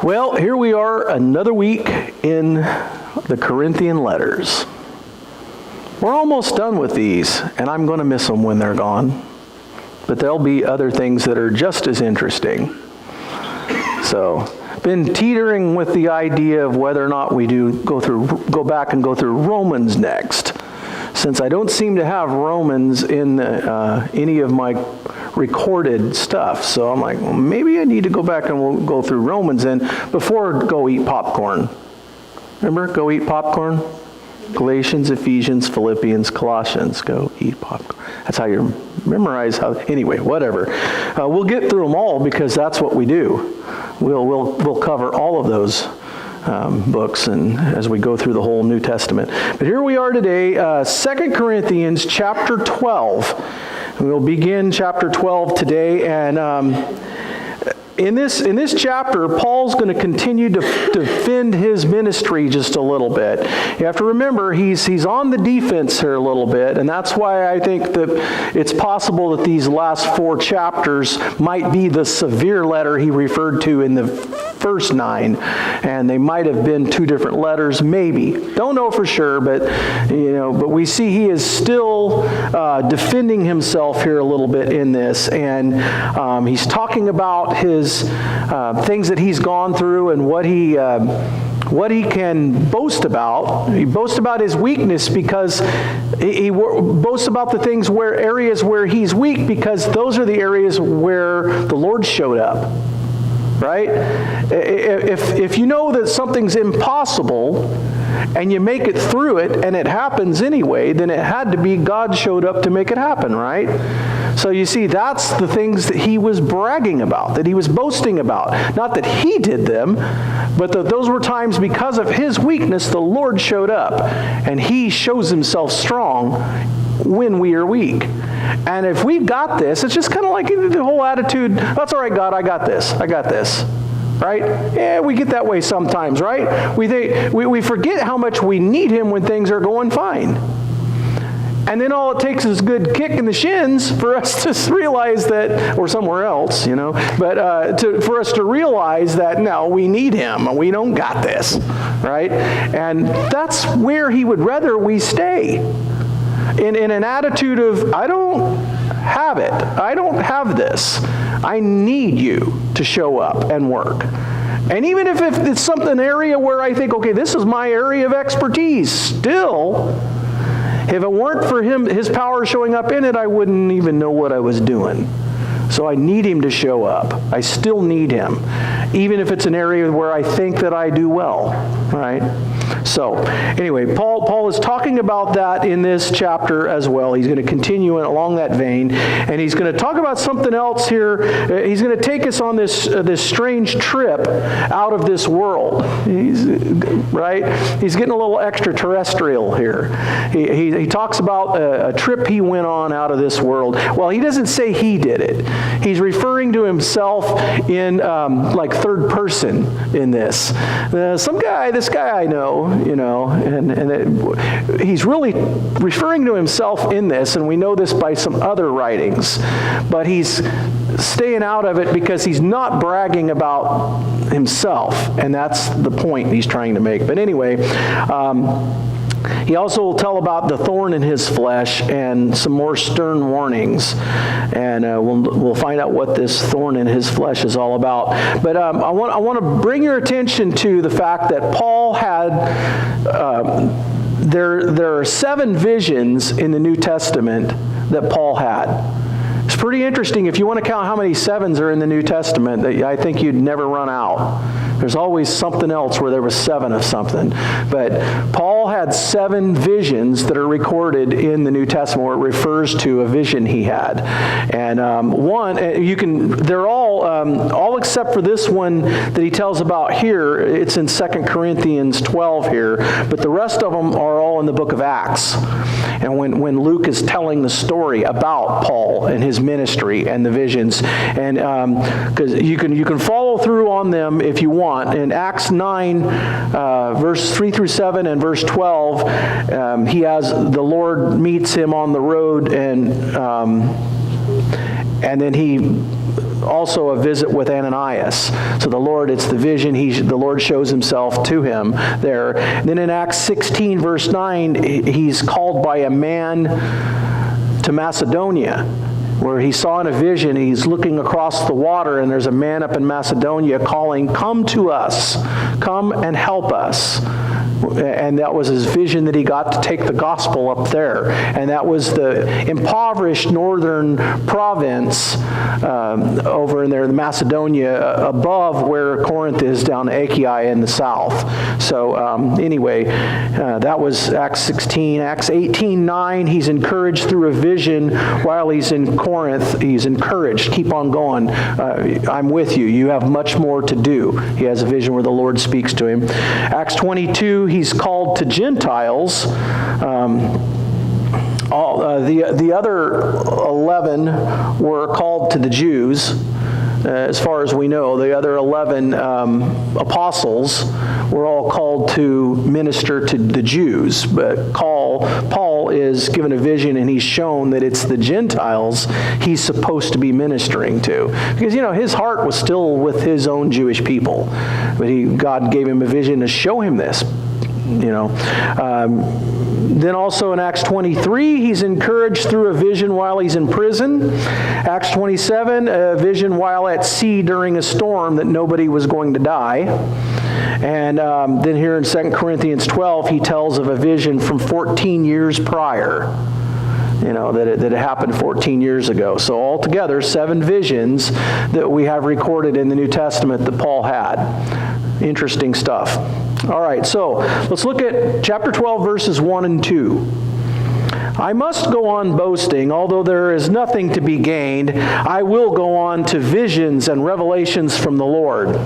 Well, here we are another week in the Corinthian letters. We're almost done with these, and I'm going to miss them when they're gone. But there'll be other things that are just as interesting. So, been teetering with the idea of whether or not we do go back and go through Romans next. Since I don't seem to have Romans in any of my recorded stuff. So I'm like, well, maybe I need to go back and we'll go through Romans and before go eat popcorn. Remember, go eat popcorn? Galatians, Ephesians, Philippians, Colossians. Go eat popcorn. That's how you memorize anyway, whatever. We'll get through them all because that's what we do. We'll cover all of those books and as we go through the whole New Testament. But here we are today, 2 Corinthians chapter 12. We'll begin chapter 12 today, and in this chapter, Paul's going to continue to defend his ministry just a little bit. You have to remember, he's on the defense here a little bit, and that's why I think that it's possible that these last 4 chapters might be the severe letter he referred to in the first 9, and they might have been 2 different letters, maybe. Don't know for sure, but but we see he is still defending himself here a little bit in this, and he's talking about his things that he's gone through and what he can boast about. He boasts about his weakness because he boasts about the things areas where he's weak because those are the areas where the Lord showed up. Right? If you know that something's impossible and you make it through it and it happens anyway, then it had to be God showed up to make it happen, right? So you see, that's the things that he was bragging about, that he was boasting about. Not that he did them, but that those were times because of his weakness, the Lord showed up. And he shows himself strong when we are weak. And if we've got this, it's just kind of like the whole attitude, that's all right, God, I got this. Right? Yeah, we get that way sometimes, right? We forget how much we need him when things are going fine. And then all it takes is a good kick in the shins for us to realize that, or somewhere else, but for us to realize that, no, we need him. We don't got this, right? And that's where he would rather we stay. In an attitude of, I don't have it. I don't have this. I need you to show up and work. And even if it's an area where I think, okay, this is my area of expertise, still, if it weren't for his power showing up in it, I wouldn't even know what I was doing. So I need him to show up. I still need him, even if it's an area where I think that I do well, right? So, anyway, Paul is talking about that in this chapter as well. He's going to continue along that vein, and he's going to talk about something else here. He's going to take us on this strange trip out of this world. He's getting a little extraterrestrial here. He talks about a trip he went on out of this world. Well, he doesn't say he did it. He's referring to himself in like third person in this. This guy I know, and he's really referring to himself in this, and we know this by some other writings, but he's staying out of it because he's not bragging about himself, and that's the point he's trying to make. But anyway, he also will tell about the thorn in his flesh and some more stern warnings. And we'll find out what this thorn in his flesh is all about. But I want to bring your attention to the fact that Paul had, there are 7 visions in the New Testament that Paul had. It's pretty interesting. If you want to count how many 7s are in the New Testament, I think you'd never run out. There's always something else where there was 7 of something. But Paul had 7 visions that are recorded in the New Testament where it refers to a vision he had. And they're all except for this one that he tells about here. It's in 2 Corinthians 12 here. But the rest of them are all in the book of Acts. And when Luke is telling the story about Paul and his ministry and the visions, and because you can follow through on them if you want. In Acts 9, verse 3 through 7 and verse 12, the Lord meets him on the road, and then he also a visit with Ananias. So it's the vision, the Lord shows himself to him there. And then in Acts 16, verse 9, he's called by a man to Macedonia, where he saw in a vision, he's looking across the water, and there's a man up in Macedonia calling, "Come to us, come and help us." And that was his vision, that he got to take the gospel up there. And that was the impoverished northern province over in there, Macedonia, above where Corinth is, down Achaia in the south. So anyway, that was Acts 16. Acts 18:9, he's encouraged through a vision while he's in Corinth. He's encouraged, keep on going. I'm with you. You have much more to do. He has a vision where the Lord speaks to him. Acts 22, he's called to Gentiles. The other 11 were called to the Jews. As far as we know, the other 11 apostles were all called to minister to the Jews. But Paul is given a vision, and he's shown that it's the Gentiles he's supposed to be ministering to. Because, his heart was still with his own Jewish people. But God gave him a vision to show him this. Then also in Acts 23, he's encouraged through a vision while he's in prison. Acts 27, a vision while at sea during a storm that nobody was going to die. And then here in 2 Corinthians 12, he tells of a vision from 14 years prior. That it happened 14 years ago. So altogether, 7 visions that we have recorded in the New Testament that Paul had. Interesting stuff. All right, so let's look at chapter 12, verses 1 and 2. "I must go on boasting, although there is nothing to be gained. I will go on to visions and revelations from the Lord.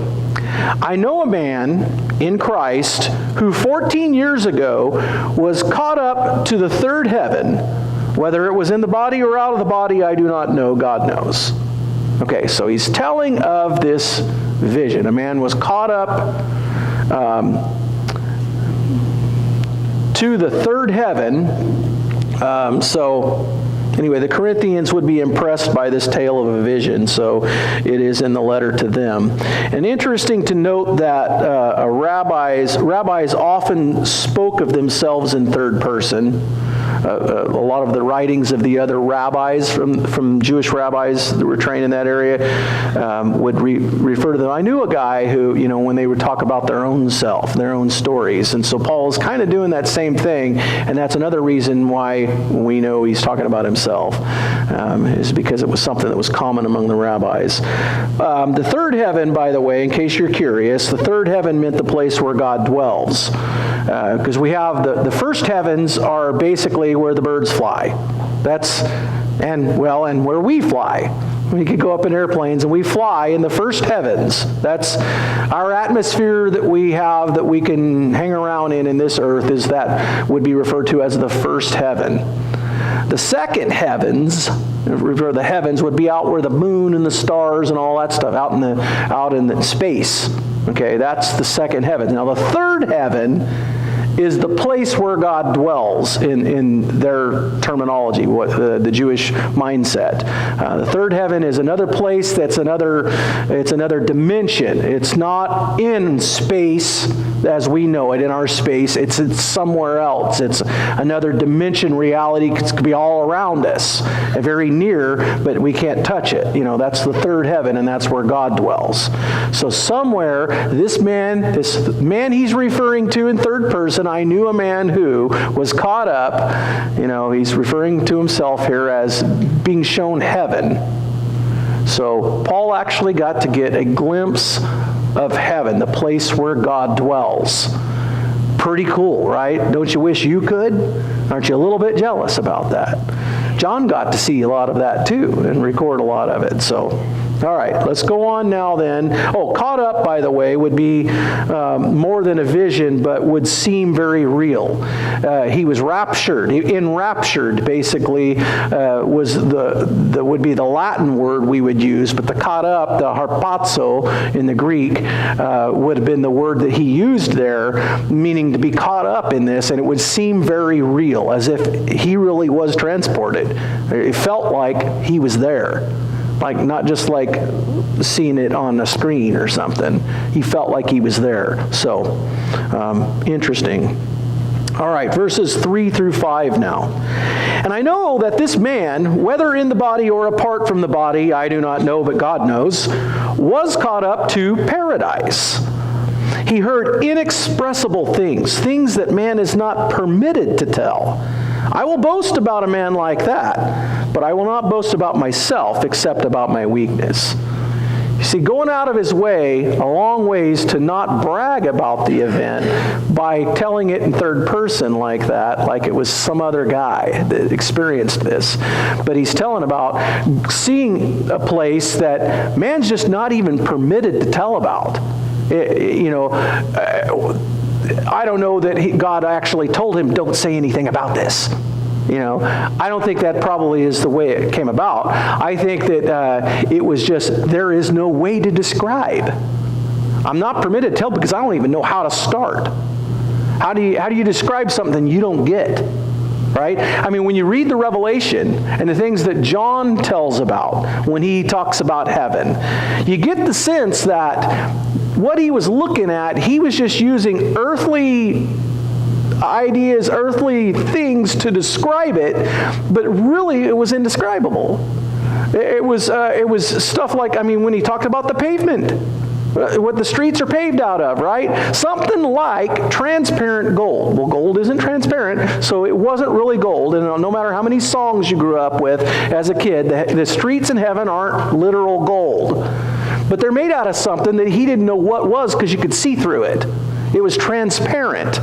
I know a man in Christ who 14 years ago was caught up to the third heaven. Whether it was in the body or out of the body, I do not know. God knows." Okay, so he's telling of this vision. A man was caught up to the third heaven. Anyway, the Corinthians would be impressed by this tale of a vision, so it is in the letter to them. And interesting to note that rabbis often spoke of themselves in third person. A lot of the writings of the other rabbis from Jewish rabbis that were trained in that area would refer to them. I knew a guy who, when they would talk about their own self, their own stories. And so Paul's kind of doing that same thing, and that's another reason why we know he's talking about himself, is because it was something that was common among the rabbis. The third heaven, by the way, in case you're curious, the third heaven meant the place where God dwells. Because we have the first heavens are basically where the birds fly. And where we fly. We could go up in airplanes and we fly in the first heavens. That's our atmosphere that we have that we can hang around in this earth, would be referred to as the first heaven. The second heavens, or the heavens, would be out where the moon and the stars and all that stuff, out in the space. Okay, that's the second heaven. Now the third heaven is the place where God dwells in their terminology, the Jewish mindset. The third heaven is another place it's another dimension. It's not in space as we know it, in our space. It's somewhere else. It's another dimension reality. It could be all around us, very near, but we can't touch it. That's the third heaven, and that's where God dwells. So somewhere, this man he's referring to in third person, I knew a man who was caught up, he's referring to himself here as being shown heaven. So Paul actually got to get a glimpse of heaven, the place where God dwells. Pretty cool, right? Don't you wish you could? Aren't you a little bit jealous about that? John got to see a lot of that too and record a lot of it. So, all right, let's go on now then. Caught up, by the way, would be more than a vision, but would seem very real. He was raptured. Enraptured, basically, would be the Latin word we would use, but the caught up, the harpazo in the Greek, would have been the word that he used there, meaning to be caught up in this, and it would seem very real, as if he really was transported. It felt like he was there. Like, not just like seeing it on a screen or something. He felt like he was there. So, interesting. All right, verses 3 through 5 now. And I know that this man, whether in the body or apart from the body, I do not know, but God knows, was caught up to paradise. He heard inexpressible things, things that man is not permitted to tell. I will boast about a man like that, but I will not boast about myself except about my weakness. You see, going out of his way a long ways to not brag about the event by telling it in third person like that, like it was some other guy that experienced this. But he's telling about seeing a place that man's just not even permitted to tell about. I don't know that God actually told him, don't say anything about this. I don't think that probably is the way it came about. I think that it was just, there is no way to describe. I'm not permitted to tell because I don't even know how to start. How do you describe something you don't get? Right? I mean, when you read the Revelation and the things that John tells about when he talks about heaven, you get the sense that what he was looking at, he was just using earthly ideas, earthly things to describe it, but really it was indescribable. It was stuff like, when he talked about the pavement, what the streets are paved out of, right? Something like transparent gold. Well, gold isn't transparent, so it wasn't really gold. And no matter how many songs you grew up with as a kid, the streets in heaven aren't literal gold. But they're made out of something that he didn't know what was because you could see through it. It was transparent.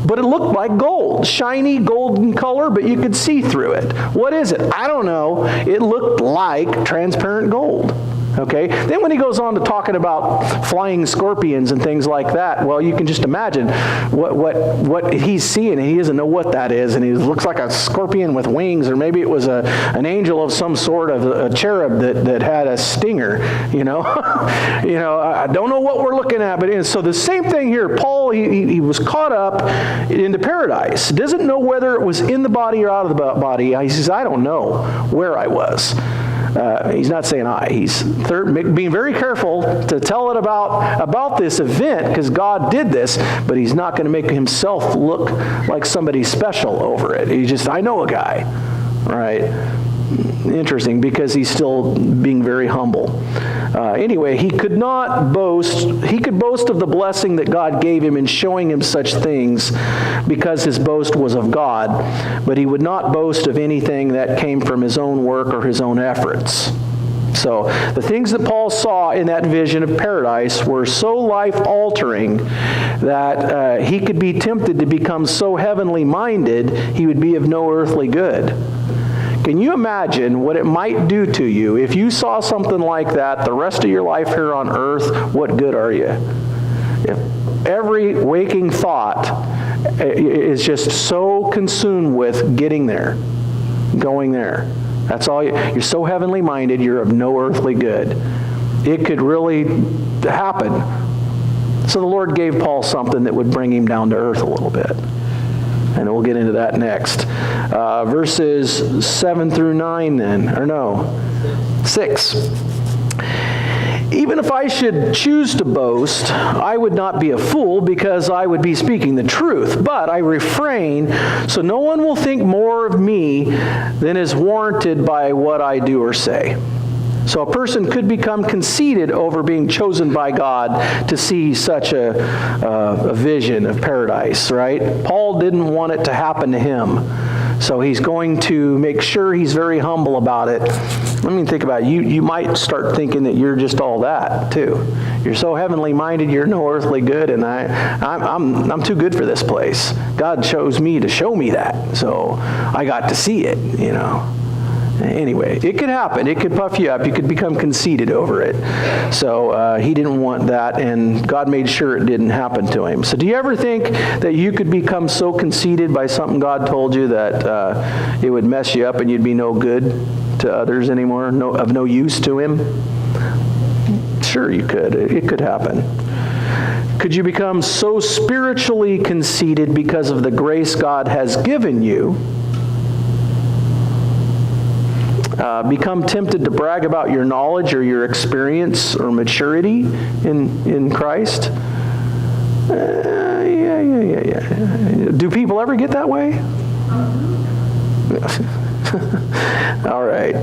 But it looked like gold, shiny golden color, but you could see through it. What is it? I don't know. It looked like transparent gold. Okay? Then when he goes on to talking about flying scorpions and things like that, well, you can just imagine what he's seeing, and he doesn't know what that is, and he looks like a scorpion with wings, or maybe it was an angel of some sort, of a cherub that had a stinger, I don't know what we're looking at, but so the same thing here. Paul, he was caught up into paradise. Doesn't know whether it was in the body or out of the body. He says, I don't know where I was. He's not saying I. He's being very careful to tell it about this event because God did this, but he's not going to make himself look like somebody special over it. He's just, I know a guy, right? Interesting, because he's still being very humble. Anyway, he could not boast. He could boast of the blessing that God gave him in showing him such things because his boast was of God, but he would not boast of anything that came from his own work or his own efforts. So the things that Paul saw in that vision of paradise were so life-altering that he could be tempted to become so heavenly minded he would be of no earthly good. Can you imagine what it might do to you if you saw something like that the rest of your life here on earth? What good are you? If every waking thought is just so consumed with getting there, going there. That's all. You're so heavenly minded, you're of no earthly good. It could really happen. So the Lord gave Paul something that would bring him down to earth a little bit. And we'll get into that next. Verses 7 through 9 then. Or no, 6. Even if I should choose to boast, I would not be a fool because I would be speaking the truth. But I refrain so no one will think more of me than is warranted by what I do or say. So a person could become conceited over being chosen by God to see such a vision of paradise, right? Paul didn't want it to happen to him. So he's going to make sure he's very humble about it. Let me think about it. You might start thinking that you're just all that too. You're so heavenly minded, you're no earthly good, and I'm too good for this place. God chose me to show me that, so I got to see it, Anyway, it could happen. It could puff you up. You could become conceited over it. So he didn't want that, and God made sure it didn't happen to him. So do you ever think that you could become so conceited by something God told you that it would mess you up and you'd be no good to others anymore, of no use to him? Sure you could. It could happen. Could you become so spiritually conceited because of the grace God has given you become tempted to brag about your knowledge or your experience or maturity in Christ? Yeah. Do people ever get that way? All right.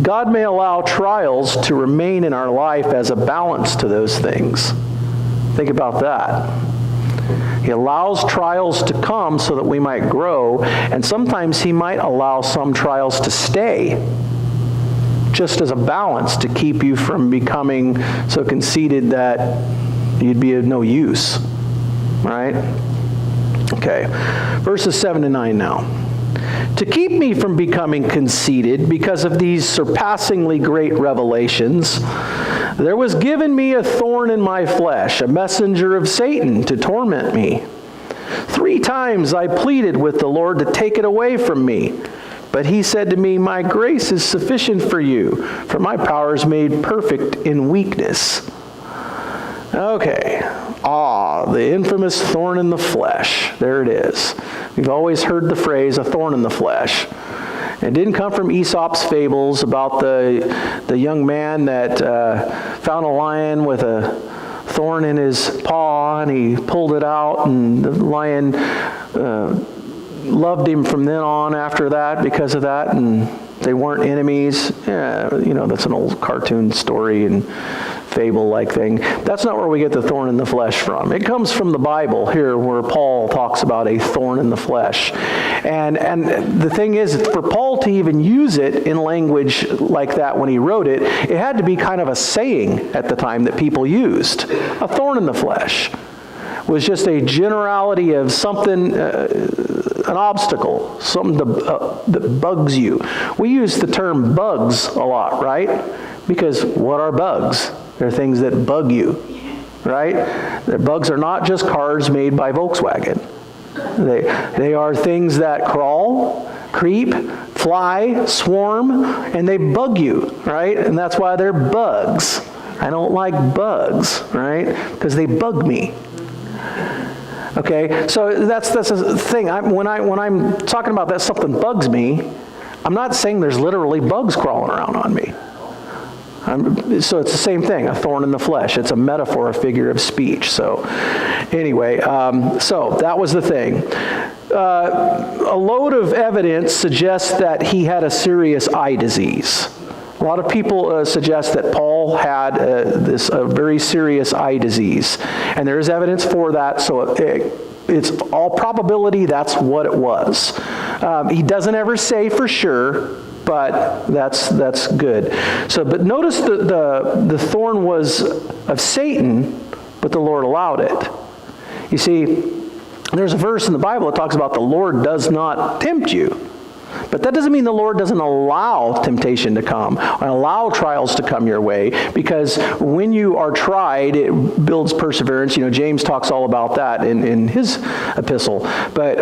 God may allow trials to remain in our life as a balance to those things. Think about that. He allows trials to come so that we might grow, and sometimes He might allow some trials to stay, just as a balance to keep you from becoming so conceited that you'd be of no use. Right? Okay. Verses 7 to 9 now. To keep me from becoming conceited because of these surpassingly great revelations, there was given me a thorn in my flesh, a messenger of Satan to torment me. 3 times I pleaded with the Lord to take it away from me. But He said to me, my grace is sufficient for you, for my power is made perfect in weakness. Okay. The infamous thorn in the flesh. There it is. We've always heard the phrase, a thorn in the flesh. It didn't come from Aesop's fables about the young man that found a lion with a thorn in his paw, and he pulled it out, and the lion loved him from then on after that because of that, and they weren't enemies. Yeah, that's an old cartoon story and fable-like thing. That's not where we get the thorn in the flesh from. It comes from the Bible here, where Paul talks about a thorn in the flesh. And the thing is, for Paul to even use it in language like that when he wrote it, it had to be kind of a saying at the time that people used. A thorn in the flesh was just a generality of something, an obstacle, something that bugs you. We use the term bugs a lot, right? Because what are bugs? They're things that bug you, right? The bugs are not just cars made by Volkswagen. They are things that crawl, creep, fly, swarm, and they bug you, right? And that's why they're bugs. I don't like bugs, right? Because they bug me. Okay, so that's the thing. When I'm talking about that something bugs me, I'm not saying there's literally bugs crawling around on me. So it's the same thing, a thorn in the flesh. It's a metaphor, a figure of speech. So anyway, so that was the thing. A load of evidence suggests that he had a serious eye disease. A lot of people suggest that Paul had a very serious eye disease. And there is evidence for that, so it's all probability that's what it was. He doesn't ever say for sure, but that's good. So, but notice the thorn was of Satan, but the Lord allowed it. You see, there's a verse in the Bible that talks about the Lord does not tempt you. But that doesn't mean the Lord doesn't allow temptation to come, or allow trials to come your way, because when you are tried, it builds perseverance. James talks all about that in his epistle. But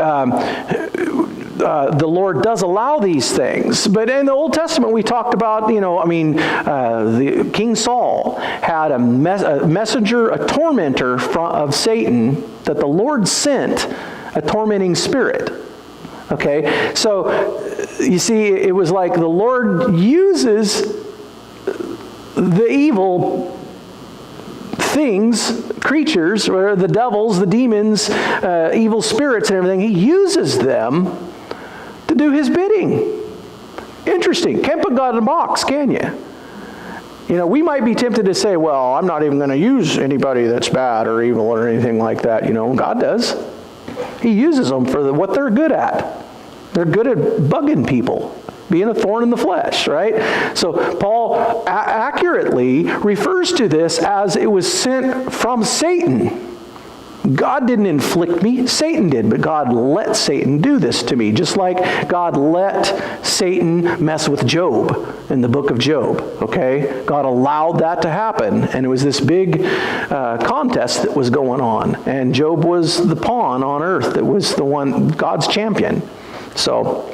the Lord does allow these things. But in the Old Testament, we talked about, the King Saul had a messenger, a tormentor of Satan that the Lord sent, a tormenting spirit. Okay, so you see, it was like the Lord uses the evil things, creatures, or the devils, the demons, evil spirits and everything. He uses them to do His bidding. Interesting. Can't put God in a box, can you? We might be tempted to say, well, I'm not even going to use anybody that's bad or evil or anything like that. God does. He uses them for what they're good at. They're good at bugging people, being a thorn in the flesh, right? So Paul accurately refers to this as it was sent from Satan. God didn't inflict me, Satan did, but God let Satan do this to me, just like God let Satan mess with Job in the book of Job, okay? God allowed that to happen, and it was this big contest that was going on, and Job was the pawn on earth that was the one, God's champion. So,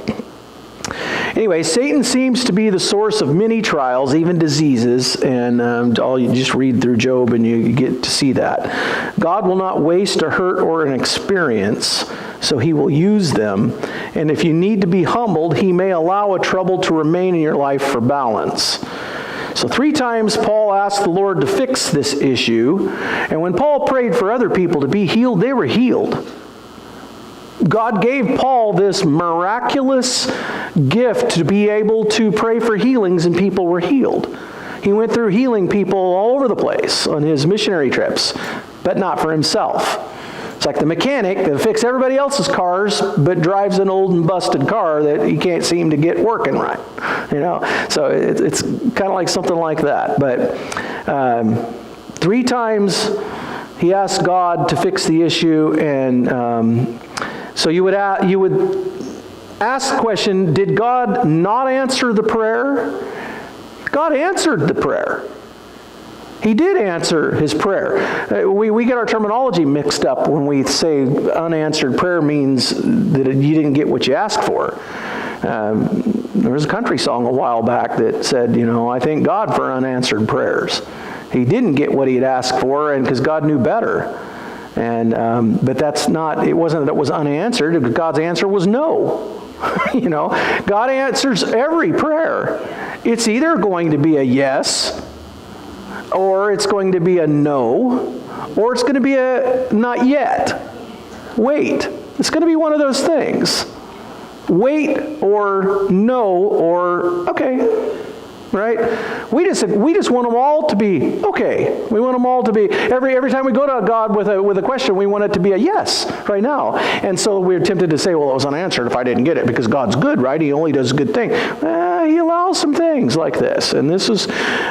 anyway, Satan seems to be the source of many trials, even diseases, and you just read through Job and you get to see that. God will not waste a hurt or an experience so he will use them. And if you need to be humbled, he may allow a trouble to remain in your life for balance. So 3 times Paul asked the Lord to fix this issue. And when Paul prayed for other people to be healed, they were healed. God gave Paul this miraculous gift to be able to pray for healings, and people were healed. He went through healing people all over the place on his missionary trips, but not for himself. It's like the mechanic that fixes everybody else's cars, but drives an old and busted car that he can't seem to get working right. So it's kind of like something like that. But 3 times he asked God to fix the issue, and so you would ask the question, did God not answer the prayer? God answered the prayer. He did answer his prayer. We get our terminology mixed up when we say unanswered prayer means that you didn't get what you asked for. There was a country song a while back that said, I thank God for unanswered prayers. He didn't get what he had asked for, and because God knew better. But that's not, it wasn't that it was unanswered. God's answer was no. God answers every prayer. It's either going to be a yes, or it's going to be a no, or it's going to be a not yet. Wait. It's going to be one of those things. Wait or no or okay. Right? We just want them all to be okay. We want them all to be, every time we go to God with a question, we want it to be a yes right now. And so we're tempted to say, well, it was unanswered if I didn't get it, because God's good, right? He only does good things. He allows some things like this. And this is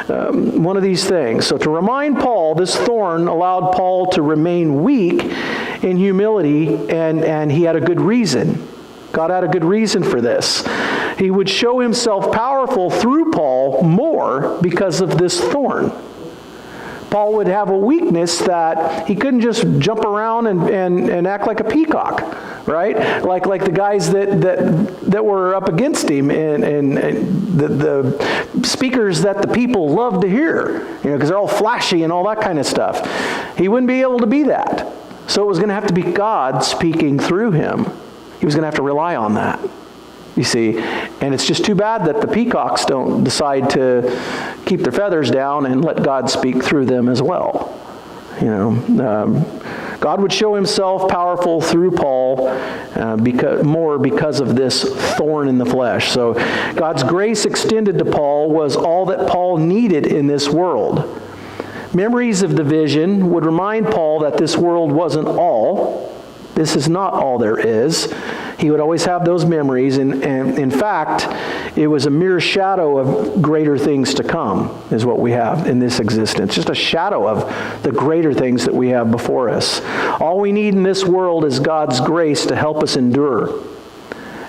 one of these things. So to remind Paul, this thorn allowed Paul to remain weak in humility, and he had a good reason. God had a good reason for this. He would show himself powerful through Paul more because of this thorn. Paul would have a weakness that he couldn't just jump around and act like a peacock, right? Like the guys that were up against him and the speakers that the people loved to hear, because they're all flashy and all that kind of stuff. He wouldn't be able to be that. So it was going to have to be God speaking through him. He was going to have to rely on that, you see. And it's just too bad that the peacocks don't decide to keep their feathers down and let God speak through them as well. God would show himself powerful through Paul because of this thorn in the flesh. So God's grace extended to Paul was all that Paul needed in this world. Memories of the vision would remind Paul that this world wasn't all. This is not all there is. He would always have those memories, and in fact, it was a mere shadow of greater things to come, is what we have in this existence. Just a shadow of the greater things that we have before us. All we need in this world is God's grace to help us endure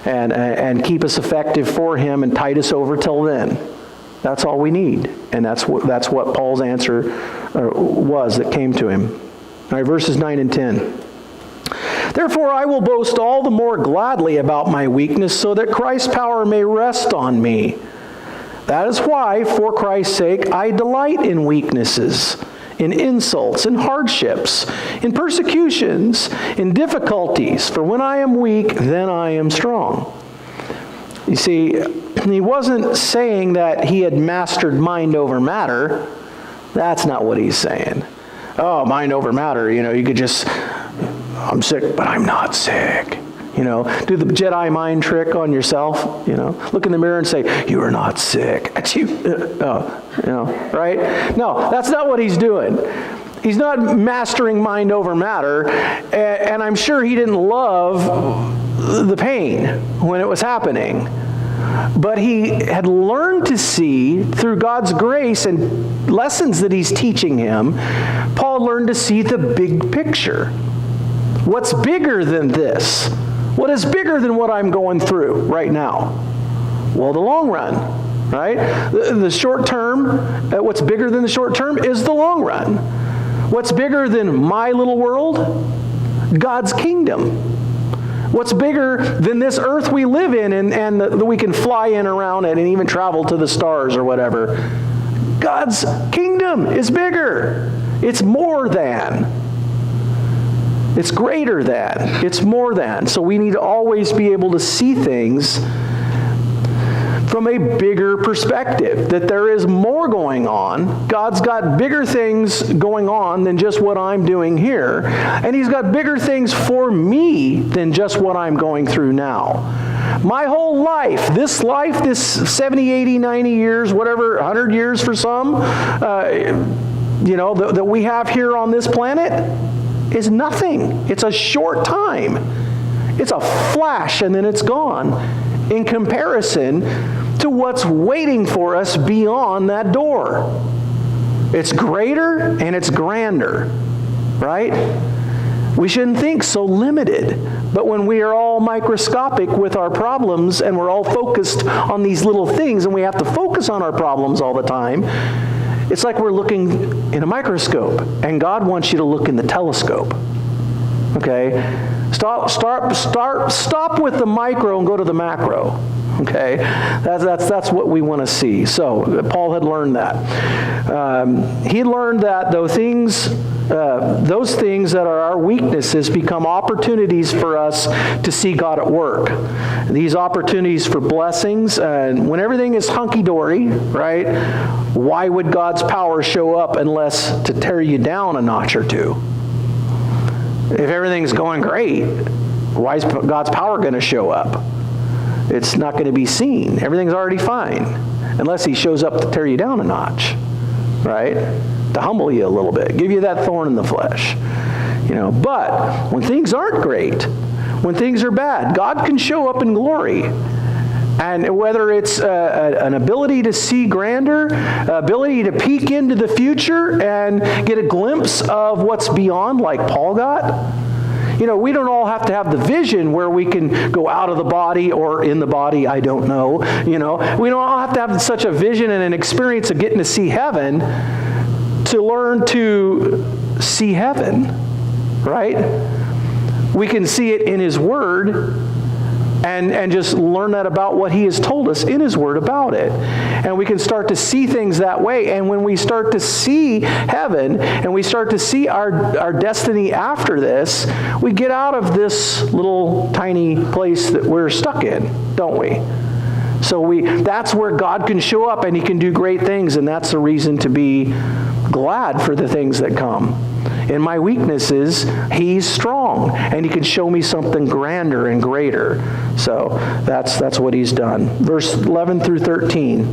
and keep us effective for him and tide us over till then. That's all we need, and that's what Paul's answer was that came to him. All right, verses 9 and 10. Therefore, I will boast all the more gladly about my weakness, so that Christ's power may rest on me. That is why, for Christ's sake, I delight in weaknesses, in insults, in hardships, in persecutions, in difficulties. For when I am weak, then I am strong. You see, he wasn't saying that he had mastered mind over matter. That's not what he's saying. Oh, mind over matter, you could just... I'm sick, but I'm not sick. Do the Jedi mind trick on yourself. Look in the mirror and say, you are not sick. Right? No, that's not what he's doing. He's not mastering mind over matter, and I'm sure he didn't love the pain when it was happening. But he had learned to see, through God's grace and lessons that he's teaching him, Paul learned to see the big picture. What's bigger than this? What is bigger than what I'm going through right now? Well, the long run, right? The short term, what's bigger than the short term is the long run. What's bigger than my little world? God's kingdom. What's bigger than this earth we live in and that we can fly in around it and even travel to the stars or whatever? God's kingdom is bigger. It's more than. It's greater than. It's more than. So we need to always be able to see things from a bigger perspective, that there is more going on. God's got bigger things going on than just what I'm doing here. And He's got bigger things for me than just what I'm going through now. My whole life, this 70, 80, 90 years, whatever, 100 years for some, that we have here on this planet is nothing. It's a short time. It's a flash and then it's gone in comparison to what's waiting for us beyond that door. It's greater and it's grander, right? We shouldn't think so limited. But when we are all microscopic with our problems and we're all focused on these little things and we have to focus on our problems all the time, it's like we're looking in a microscope and God wants you to look in the telescope. Okay? Stop with the micro and go to the macro. Okay, that's what we want to see. So Paul had learned that. He learned that those things that are our weaknesses become opportunities for us to see God at work. These opportunities for blessings, and when everything is hunky-dory, right? Why would God's power show up unless to tear you down a notch or two? If everything's going great, why is God's power going to show up? It's not going to be seen. Everything's already fine. Unless He shows up to tear you down a notch, right? To humble you a little bit. Give you that thorn in the flesh. But when things aren't great, when things are bad, God can show up in glory. And whether it's an ability to see grandeur, ability to peek into the future and get a glimpse of what's beyond like Paul got. We don't all have to have the vision where we can go out of the body or in the body, I don't know. We don't all have to have such a vision and an experience of getting to see heaven to learn to see heaven, right? We can see it in His Word and just learn that about what He has told us in His Word about it. And we can start to see things that way. And when we start to see heaven and we start to see our destiny after this, we get out of this little tiny place that we're stuck in, don't we? So that's where God can show up and He can do great things, and that's the reason to be glad for the things that come. In my weaknesses, He's strong, and He can show me something grander and greater. So that's what He's done. Verse 11 through 13.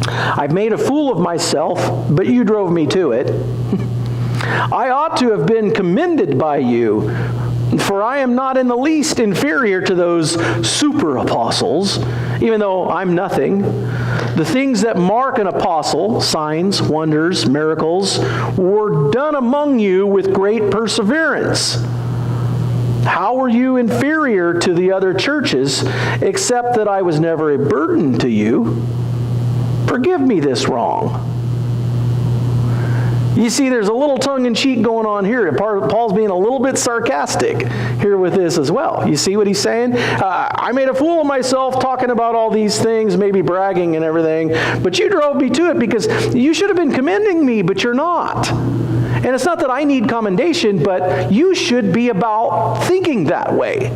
I've made a fool of myself, but you drove me to it. I ought to have been commended by you, for I am not in the least inferior to those super apostles, even though I'm nothing. The things that mark an apostle, signs, wonders, miracles, were done among you with great perseverance. How were you inferior to the other churches, except that I was never a burden to you? Forgive me this wrong. You see, there's a little tongue-in-cheek going on here. Paul's being a little bit sarcastic here with this as well. You see what he's saying? I made a fool of myself talking about all these things, maybe bragging and everything, but you drove me to it because you should have been commending me, but you're not. And it's not that I need commendation, but you should be about thinking that way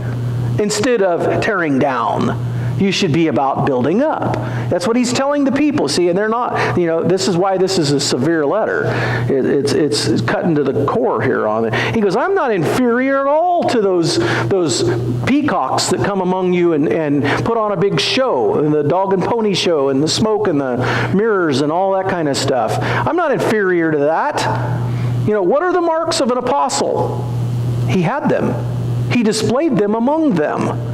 instead of tearing down. You should be about building up. That's what he's telling the people. See, and they're not, this is why this is a severe letter. It's cutting to the core here on it. He goes, I'm not inferior at all to those peacocks that come among you and put on a big show, and the dog and pony show, and the smoke and the mirrors and all that kind of stuff. I'm not inferior to that. What are the marks of an apostle? He had them. He displayed them among them.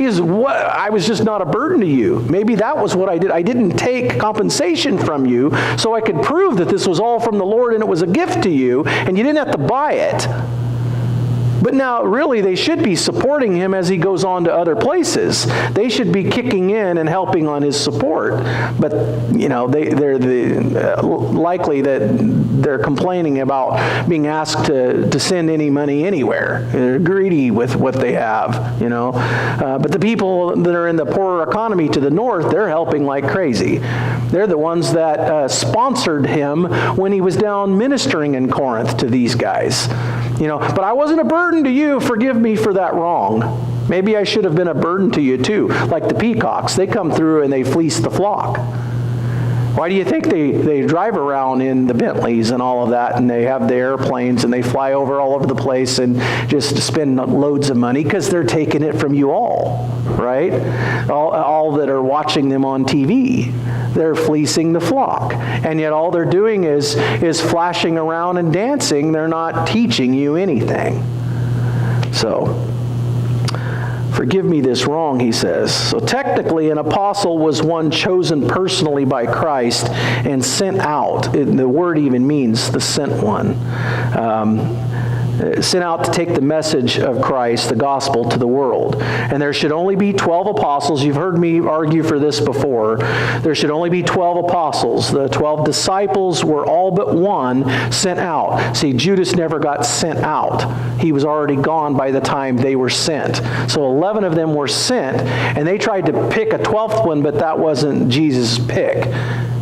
I was just not a burden to you. Maybe that was what I did. I didn't take compensation from you so I could prove that this was all from the Lord and it was a gift to you and you didn't have to buy it. But now, really, they should be supporting him as he goes on to other places. They should be kicking in and helping on his support. But, they're likely that they're complaining about being asked to send any money anywhere. They're greedy with what they have, But the people that are in the poorer economy to the north, they're helping like crazy. They're the ones that sponsored him when he was down ministering in Corinth to these guys. But I wasn't a burden to you. Forgive me for that wrong. Maybe I should have been a burden to you too. Like the peacocks, they come through and they fleece the flock. Why do you think they drive around in the Bentleys and all of that, and they have the airplanes and they fly over all over the place and just spend loads of money? Because they're taking it from you all, right? All that are watching them on TV. They're fleecing the flock. And yet all they're doing is flashing around and dancing. They're not teaching you anything. So, forgive me this wrong, he says. So technically, an apostle was one chosen personally by Christ and sent out. The word even means the sent one. Sent out to take the message of Christ, the gospel, to the world. And there should only be 12 apostles. You've heard me argue for this before. There should only be 12 apostles. The 12 disciples were all but one sent out. See, Judas never got sent out. He was already gone by the time they were sent. So 11 of them were sent, and they tried to pick a 12th one, but that wasn't Jesus' pick.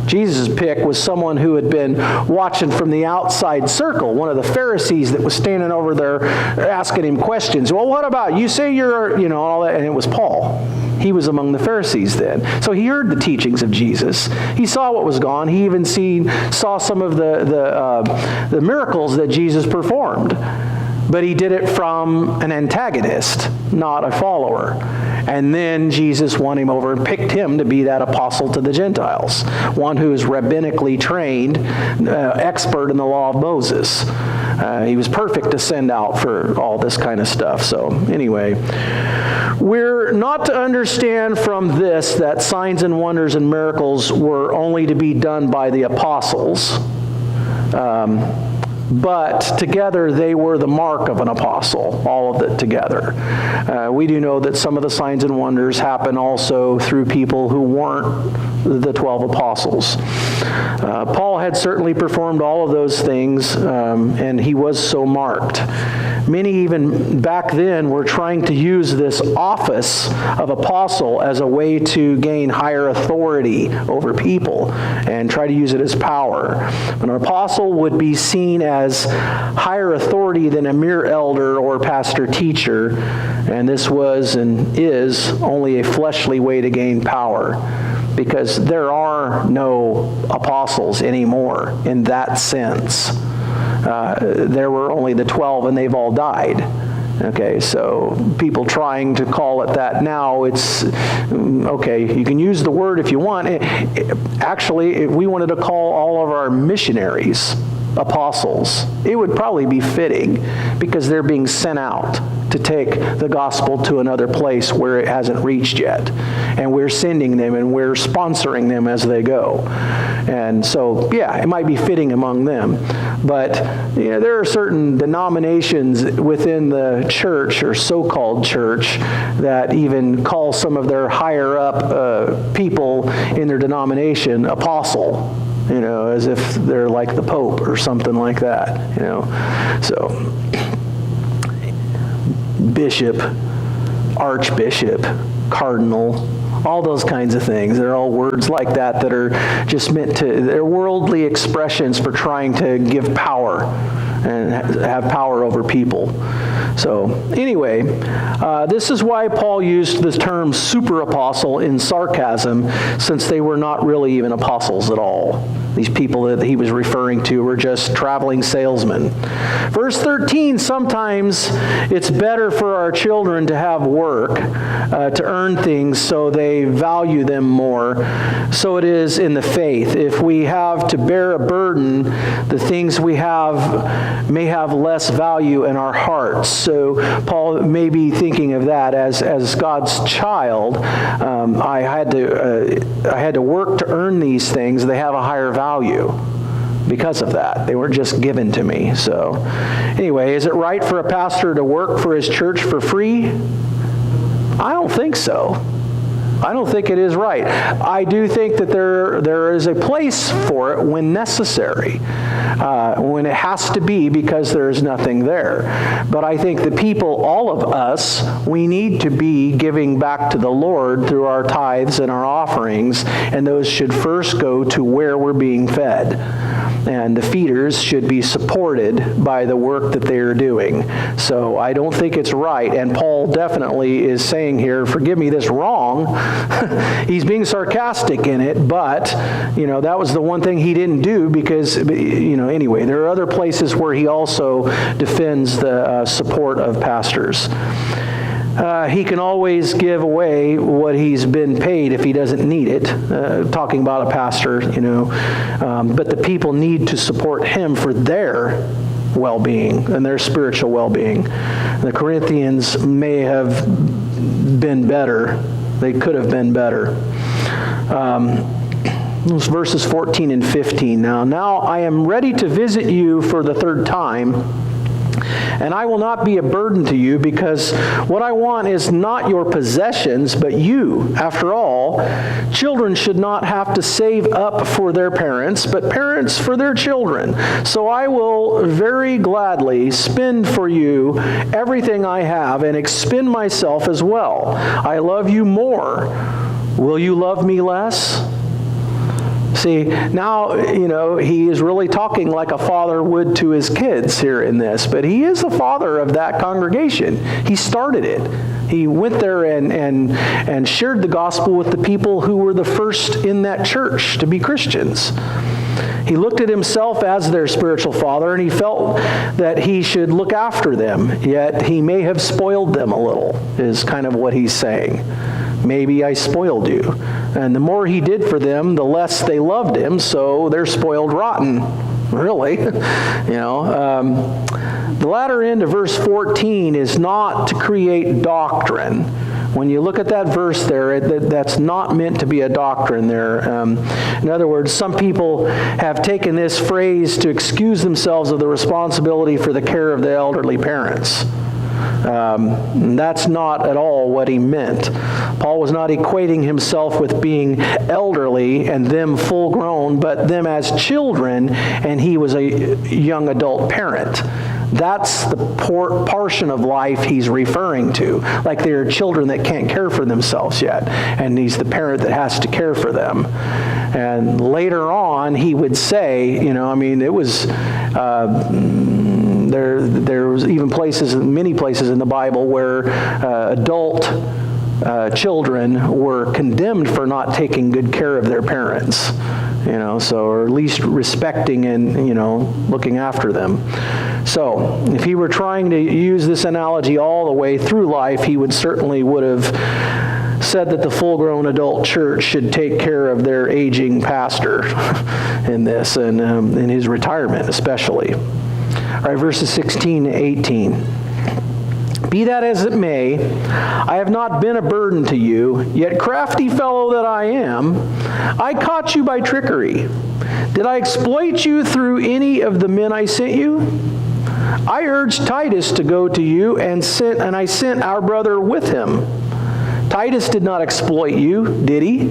Jesus' pick was someone who had been watching from the outside circle, one of the Pharisees that was standing over there asking him questions. Well, what about, you say you're, all that, and it was Paul. He was among the Pharisees then. So he heard the teachings of Jesus. He saw what was gone. He even saw some of the miracles that Jesus performed. But he did it from an antagonist, not a follower. And then Jesus won him over and picked him to be that apostle to the Gentiles, one who is rabbinically trained, expert in the law of Moses. He was perfect to send out for all this kind of stuff. So anyway, we're not to understand from this that signs and wonders and miracles were only to be done by the apostles. But together they were the mark of an apostle, all of it together. We do know that some of the signs and wonders happen also through people who weren't the 12 apostles. Paul had certainly performed all of those things, and he was so marked. Many even back then were trying to use this office of apostle as a way to gain higher authority over people and try to use it as power. An apostle would be seen as higher authority than a mere elder or pastor teacher, and this was and is only a fleshly way to gain power, because there are no apostles anymore in that sense. There were only the 12 and they've all died. Okay, so people trying to call it that now, it's okay, you can use the word if you want. Actually, if we wanted to call all of our missionaries apostles, it would probably be fitting, because they're being sent out to take the gospel to another place where it hasn't reached yet. And we're sending them and we're sponsoring them as they go. And so, yeah, it might be fitting among them. But there are certain denominations within the church, or so-called church, that even call some of their higher up people in their denomination apostle. As if they're like the Pope or something like that, So, bishop, archbishop, cardinal, all those kinds of things. They're all words like that that are just meant to, they're worldly expressions for trying to give power and have power over people. So anyway, this is why Paul used the term super apostle in sarcasm, since they were not really even apostles at all. These people that he was referring to were just traveling salesmen. Verse 13, sometimes it's better for our children to have work, to earn things so they value them more. So it is in the faith. If we have to bear a burden, the things we have may have less value in our hearts. So Paul may be thinking of that as God's child. I had to work to earn these things. They have a higher value because of that. They weren't just given to me. So anyway, is it right for a pastor to work for his church for free? I don't think so. I don't think it is right. I do think that there is a place for it when necessary, when it has to be, because there's nothing there. But I think the people, all of us, we need to be giving back to the Lord through our tithes and our offerings, and those should first go to where we're being fed. and the feeders should be supported by the work that they are doing. So I don't think it's right, and Paul definitely is saying here, forgive me, this wrong. He's being sarcastic in it, but that was the one thing he didn't do because anyway, there are other places where he also defends the support of pastors. He can always give away what he's been paid if he doesn't need it. Talking about a pastor, but the people need to support him for their well-being and their spiritual well-being. The Corinthians may have been better. They could have been better. Verses 14 and 15. Now I am ready to visit you for the third time, and I will not be a burden to you, because what I want is not your possessions, but you. After all, children should not have to save up for their parents, but parents for their children. So I will very gladly spend for you everything I have and expend myself as well. I love you more. Will you love me less? See, now, he is really talking like a father would to his kids here in this, but he is the father of that congregation. He started it. He went there and shared the gospel with the people who were the first in that church to be Christians. He looked at himself as their spiritual father, and he felt that he should look after them, yet he may have spoiled them a little, is kind of what he's saying. Maybe I spoiled you. And the more he did for them, the less they loved him, so they're spoiled rotten, really. The latter end of verse 14 is not to create doctrine. When you look at that verse there, that's not meant to be a doctrine there. In other words, some people have taken this phrase to excuse themselves of the responsibility for the care of the elderly parents. That's not at all what he meant. Paul was not equating himself with being elderly and them full grown, but them as children, and he was a young adult parent. That's the portion of life he's referring to. Like they're children that can't care for themselves yet, and he's the parent that has to care for them. And later on, he would say, it was... There was even many places in the Bible where adult children were condemned for not taking good care of their parents, or at least respecting and, looking after them. So, if he were trying to use this analogy all the way through life, he would have said that the full-grown adult church should take care of their aging pastor in this, and in his retirement especially. All right, verses 16 to 18. Be that as it may, I have not been a burden to you, yet crafty fellow that I am, I caught you by trickery. Did I exploit you through any of the men I sent you? I urged Titus to go to you, and I sent our brother with him. Titus did not exploit you, did he?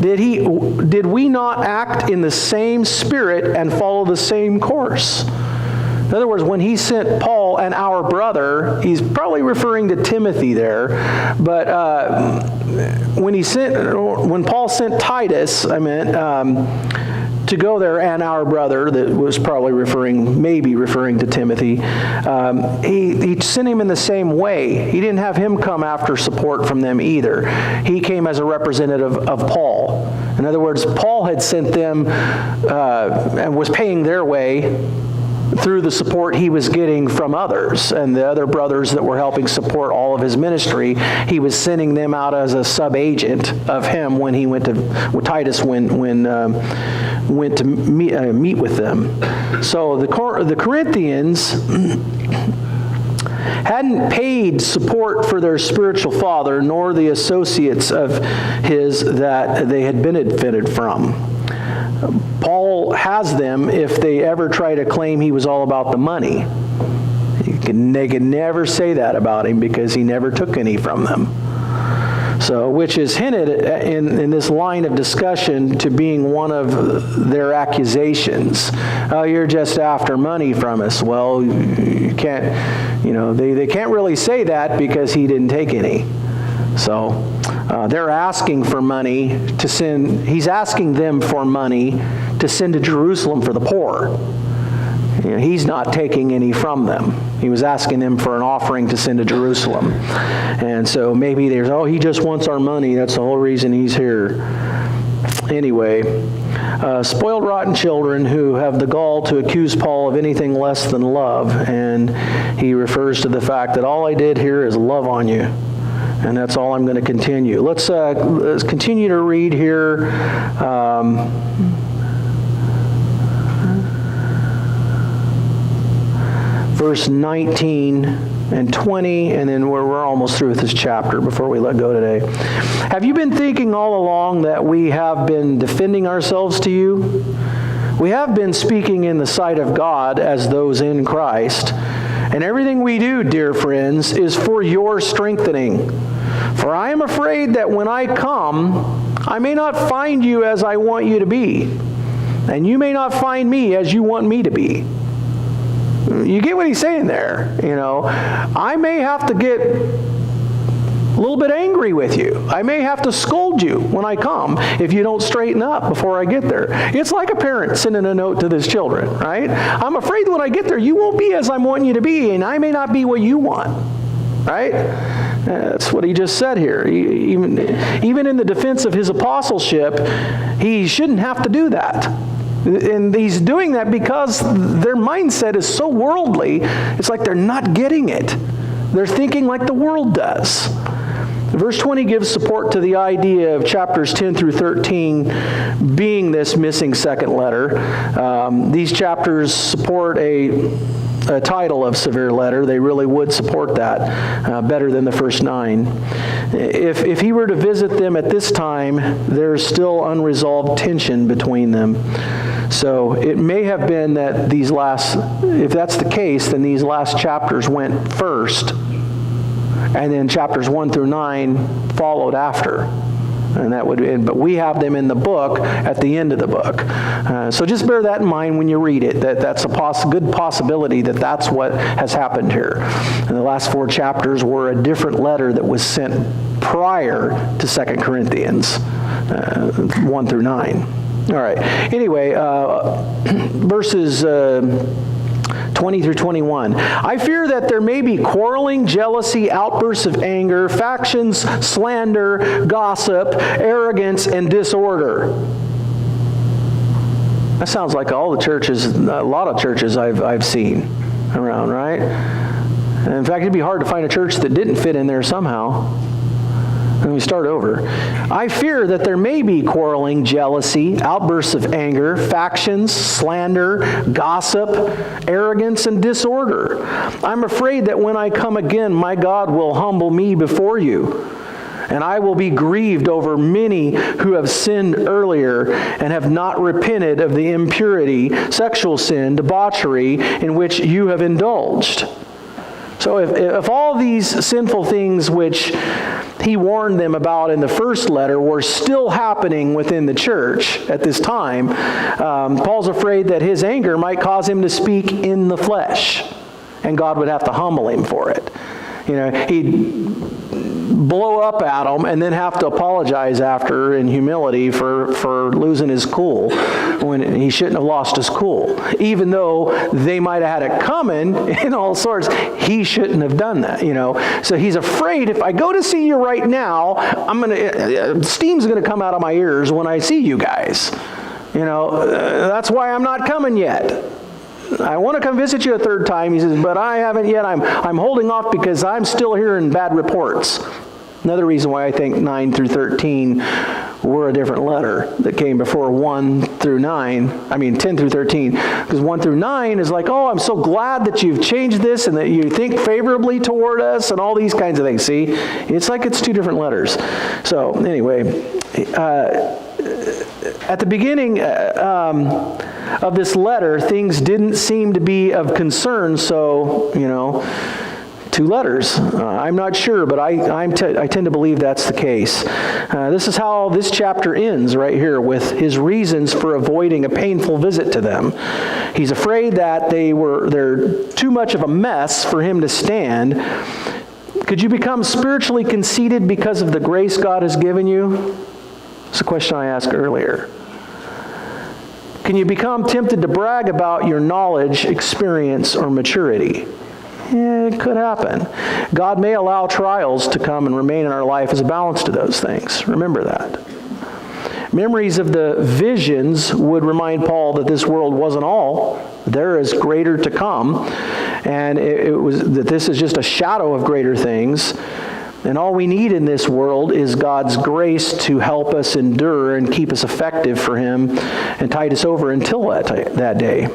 Did we not act in the same spirit and follow the same course? In other words, when he sent Paul and our brother, he's probably referring to Timothy there, but when Paul sent Titus, to go there, and our brother, that was probably maybe referring to Timothy, he sent him in the same way. He didn't have him come after support from them either. He came as a representative of Paul. In other words, Paul had sent them and was paying their way through the support he was getting from others, and the other brothers that were helping support all of his ministry, he was sending them out as a sub-agent of him when he went to Titus went to meet with them. So the Corinthians hadn't paid support for their spiritual father, nor the associates of his that they had benefited from. Paul has them if they ever try to claim he was all about the money. They can never say that about him because he never took any from them. So, which is hinted in this line of discussion to being one of their accusations. Oh, you're just after money from us. Well, you can't, they can't really say that because he didn't take any. So, They're asking for money to send. He's asking them for money to send to Jerusalem for the poor. He's not taking any from them. He was asking them for an offering to send to Jerusalem. And so maybe there's, he just wants our money. That's the whole reason he's here. Anyway, spoiled, rotten children who have the gall to accuse Paul of anything less than love. And he refers to the fact that all I did here is love on you. And that's all I'm going to continue. Let's continue to read here. Verse 19 and 20, and then we're almost through with this chapter before we let go today. Have you been thinking all along that we have been defending ourselves to you? We have been speaking in the sight of God as those in Christ, and everything we do, dear friends, is for your strengthening. For I am afraid that when I come, I may not find you as I want you to be, and you may not find me as you want me to be. You get what he's saying there, I may have to get a little bit angry with you. I may have to scold you when I come if you don't straighten up before I get there. It's like a parent sending a note to his children, right? I'm afraid when I get there, you won't be as I'm wanting you to be, and I may not be what you want, right? That's what he just said here. Even in the defense of his apostleship, he shouldn't have to do that. And he's doing that because their mindset is so worldly, it's like they're not getting it. They're thinking like the world does. Verse 20 gives support to the idea of chapters 10 through 13 being this missing second letter. These chapters support a title of severe letter. They really would support that better than the first 9. If he were to visit them at this time, there's still unresolved tension between them. So it may have been that if that's the case, then these last chapters went first, and then chapters 1 through 9 followed after. And but we have them in the book at the end of the book. So just bear that in mind when you read it, that's a good possibility that that's what has happened here. And the last 4 chapters were a different letter that was sent prior to 2 Corinthians 1 through 9. All right. Anyway, verses 20 through 21. I fear that there may be quarreling, jealousy, outbursts of anger, factions, slander, gossip, arrogance, and disorder. That sounds like a lot of churches I've seen around, right? And in fact, it'd be hard to find a church that didn't fit in there somehow. Let me start over. I fear that there may be quarreling, jealousy, outbursts of anger, factions, slander, gossip, arrogance, and disorder. I'm afraid that when I come again, my God will humble me before you, and I will be grieved over many who have sinned earlier and have not repented of the impurity, sexual sin, debauchery in which you have indulged. So if all these sinful things which he warned them about in the first letter were still happening within the church at this time, Paul's afraid that his anger might cause him to speak in the flesh, and God would have to humble him for it. He'd blow up at them and then have to apologize after in humility for losing his cool when he shouldn't have lost his cool. Even though they might have had it coming in all sorts, he shouldn't have done that, So he's afraid if I go to see you right now, steam's going to come out of my ears when I see you guys. That's why I'm not coming yet. I want to come visit you a third time, he says, but I haven't yet. I'm holding off because I'm still hearing bad reports. Another reason why I think 9 through 13 were a different letter that came before 10 through 13. Because 1 through 9 is like, I'm so glad that you've changed this and that you think favorably toward us and all these kinds of things. See, it's like it's 2 different letters. So anyway, at the beginning of this letter, things didn't seem to be of concern, so, 2 letters. I'm not sure, but I tend to believe that's the case. This is how this chapter ends right here, with his reasons for avoiding a painful visit to them. He's afraid that they're too much of a mess for him to stand, Could you become spiritually conceited because of the grace God has given you? It's a question I asked earlier. Can you become tempted to brag about your knowledge, experience, or maturity? Yeah, it could happen. God may allow trials to come and remain in our life as a balance to those things. Remember that. Memories of the visions would remind Paul that this world wasn't all. There is greater to come. And it was that this is just a shadow of greater things. And all we need in this world is God's grace to help us endure and keep us effective for Him and tide us over until that day.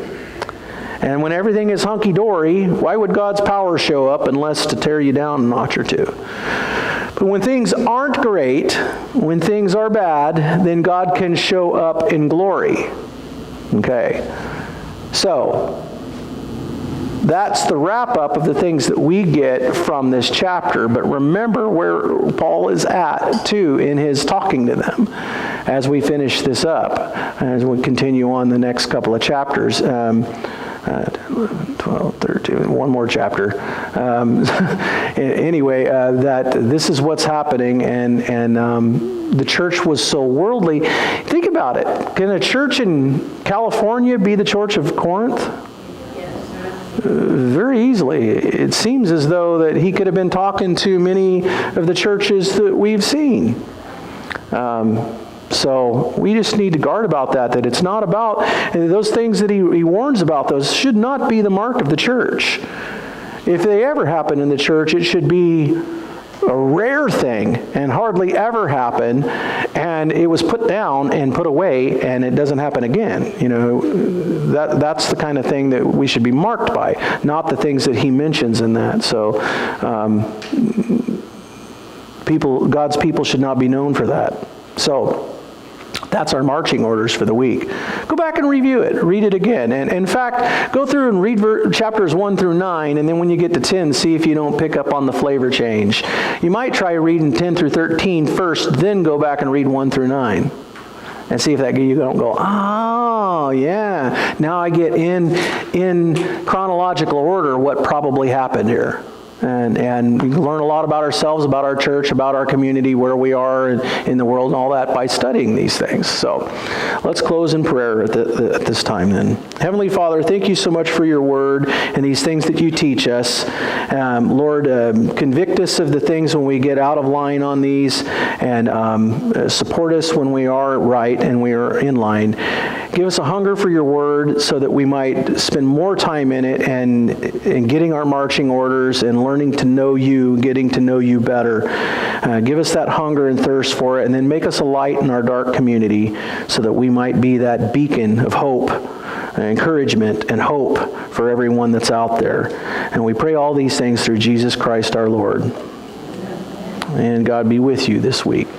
And when everything is hunky-dory, why would God's power show up unless to tear you down a notch or two? But when things aren't great, when things are bad, then God can show up in glory. Okay. So, that's the wrap-up of the things that we get from this chapter. But remember where Paul is at, too, in his talking to them as we finish this up, as we continue on the next couple of chapters. 12, 13, one more chapter. Anyway, that this is what's happening, and the church was so worldly. Think about it. Can a church in California be the church of Corinth? Very easily. It seems as though that he could have been talking to many of the churches that we've seen. So we just need to guard about that it's not about those things that he warns about. Those should not be the mark of the church. If they ever happen in the church, it should be a rare thing and hardly ever happen, and it was put down and put away and it doesn't happen again. You know, that's the kind of thing that we should be marked by, not the things that he mentions in that. So God's people should not be known for that. So that's our marching orders for the week. Go back and review it. Read it again. And in fact, go through and read chapters 1 through 9, and then when you get to 10, see if you don't pick up on the flavor change. You might try reading 10 through 13 first, then go back and read 1 through 9. And see if that you don't go, oh, yeah. Now I get in chronological order what probably happened here. And we can learn a lot about ourselves, about our church, about our community, where we are in the world and all that by studying these things. So let's close in prayer at this time then. Heavenly Father, thank you so much for your word and these things that you teach us. Lord, convict us of the things when we get out of line on these, and support us when we are right and we are in line. Give us a hunger for your word so that we might spend more time in it and getting our marching orders and learning to know you, getting to know you better. Give us that hunger and thirst for it, and then make us a light in our dark community so that we might be that beacon of hope, encouragement, and hope for everyone that's out there. And we pray all these things through Jesus Christ our Lord. And God be with you this week.